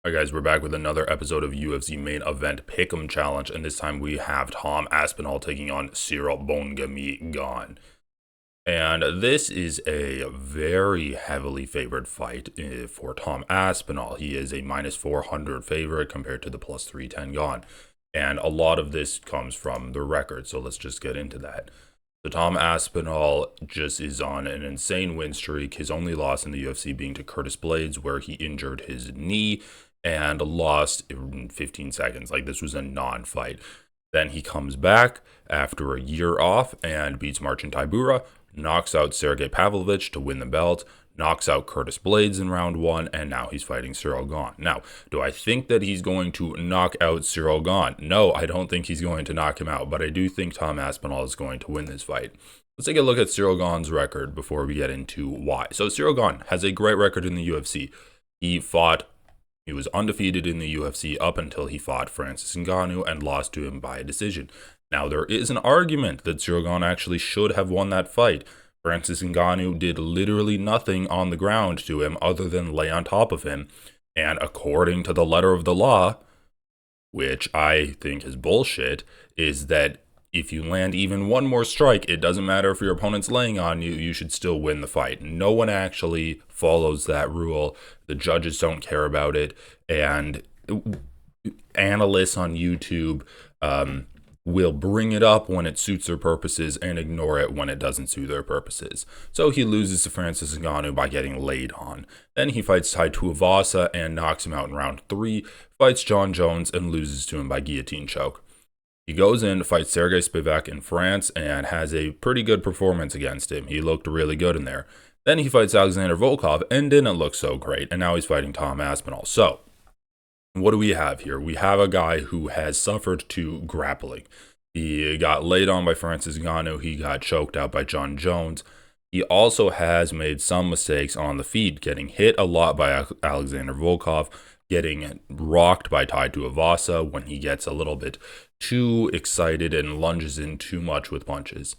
Alright guys, we're back with another episode of UFC Main Event Pick'em Challenge, and this time we have Tom Aspinall taking on Ciryl Gane. And this is a very heavily favored fight for Tom Aspinall. He is a minus 400 favorite compared to the plus 310 Gane. And a lot of this comes from the record, so let's just get into that. So Tom Aspinall just is on an insane win streak, his only loss in the UFC being to Curtis Blaydes, where he injured his knee and lost in 15 seconds. Like, this was a non-fight. Then he comes back after a year off and beats Marcin Tybura, knocks out Sergey Pavlovich to win the belt, knocks out Curtis Blaydes in round one, and now he's fighting Ciryl Gane. Now, do I think that he's going to knock out Ciryl Gane? No, I don't think he's going to knock him out, but I do think Tom Aspinall is going to win this fight. Let's take a look at Ciryl Gane's record before we get into why. So Ciryl Gane has a great record in the UFC. He was undefeated in the UFC up until he fought Francis Ngannou and lost to him by a decision. Now, there is an argument that Ciryl Gane actually should have won that fight. Francis Ngannou did literally nothing on the ground to him other than lay on top of him. And according to the letter of the law, which I think is bullshit, is that if you land even one more strike, it doesn't matter if your opponent's laying on you, you should still win the fight. No one actually follows that rule. The judges don't care about it. And analysts on YouTube will bring it up when it suits their purposes and ignore it when it doesn't suit their purposes. So he loses to Francis Ngannou by getting laid on. Then he fights Tai Tuivasa and knocks him out in round 3, fights Jon Jones and loses to him by guillotine choke. He goes in to fight Sergey Spivak in France and has a pretty good performance against him. He looked really good in there. Then he fights Alexander Volkov and didn't look so great, and now he's fighting Tom Aspinall. So, what do we have here? We have a guy who has suffered to grappling. He got laid on by Francis Ngannou. He got choked out by Jon Jones. He also has made some mistakes on the feet, getting hit a lot by Alexander Volkov, getting rocked by Tai Tuivasa when he gets a little bit too excited and lunges in too much with punches.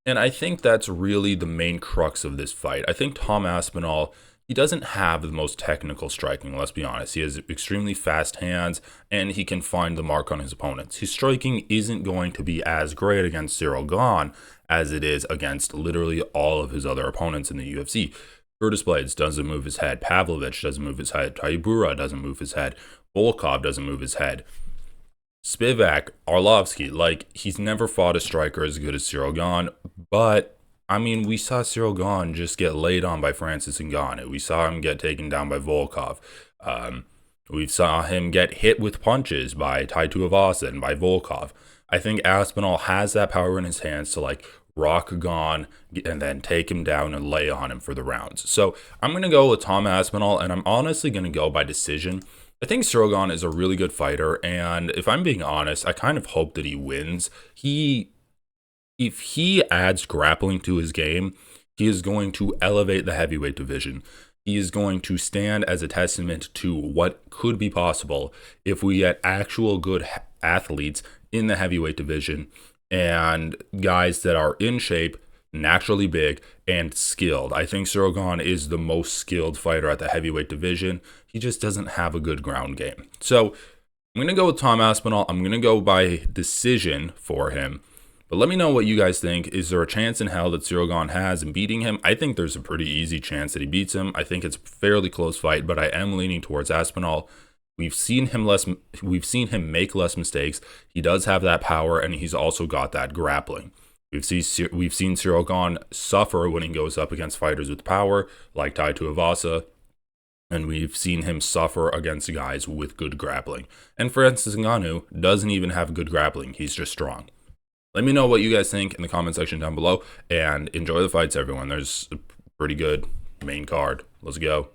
And I think that's really the main crux of this fight. I think Tom Aspinall, he doesn't have the most technical striking, let's be honest. He has extremely fast hands, and he can find the mark on his opponents. His striking isn't going to be as great against Ciryl Gane as it is against literally all of his other opponents in the UFC. Curtis Blaydes doesn't move his head. Pavlovich doesn't move his head. Tybura doesn't move his head. Volkov doesn't move his head. Spivak, Arlovsky, like, he's never fought a striker as good as Ciryl Gane, but I mean, we saw Ciryl Gane just get laid on by Francis Ngannou. We saw him get taken down by Volkov. We saw him get hit with punches by Tai Tuivasa and by Volkov. I think Aspinall has that power in his hands to, like, rock Gane and then take him down and lay on him for the rounds. So I'm going to go with Tom Aspinall, and I'm honestly going to go by decision. I think Ciryl Gane is a really good fighter, and if I'm being honest, I kind of hope that he wins. If he adds grappling to his game, he is going to elevate the heavyweight division. He is going to stand as a testament to what could be possible if we get actual good athletes in the heavyweight division and guys that are in shape, naturally big, and skilled. I think Ciryl Gane is the most skilled fighter at the heavyweight division. He just doesn't have a good ground game. So I'm going to go with Tom Aspinall. I'm going to go by decision for him. But let me know what you guys think. Is there a chance in hell that Ciryl Gane has in beating him? I think there's a pretty easy chance that he beats him. I think it's a fairly close fight, but I am leaning towards Aspinall. We've seen him make less mistakes. He does have that power, and he's also got that grappling. We've seen Ciryl Gane suffer when he goes up against fighters with power, like Tai Tuivasa, and we've seen him suffer against guys with good grappling. And Francis Ngannou doesn't even have good grappling. He's just strong. Let me know what you guys think in the comment section down below, and enjoy the fights, everyone. There's a pretty good main card. Let's go.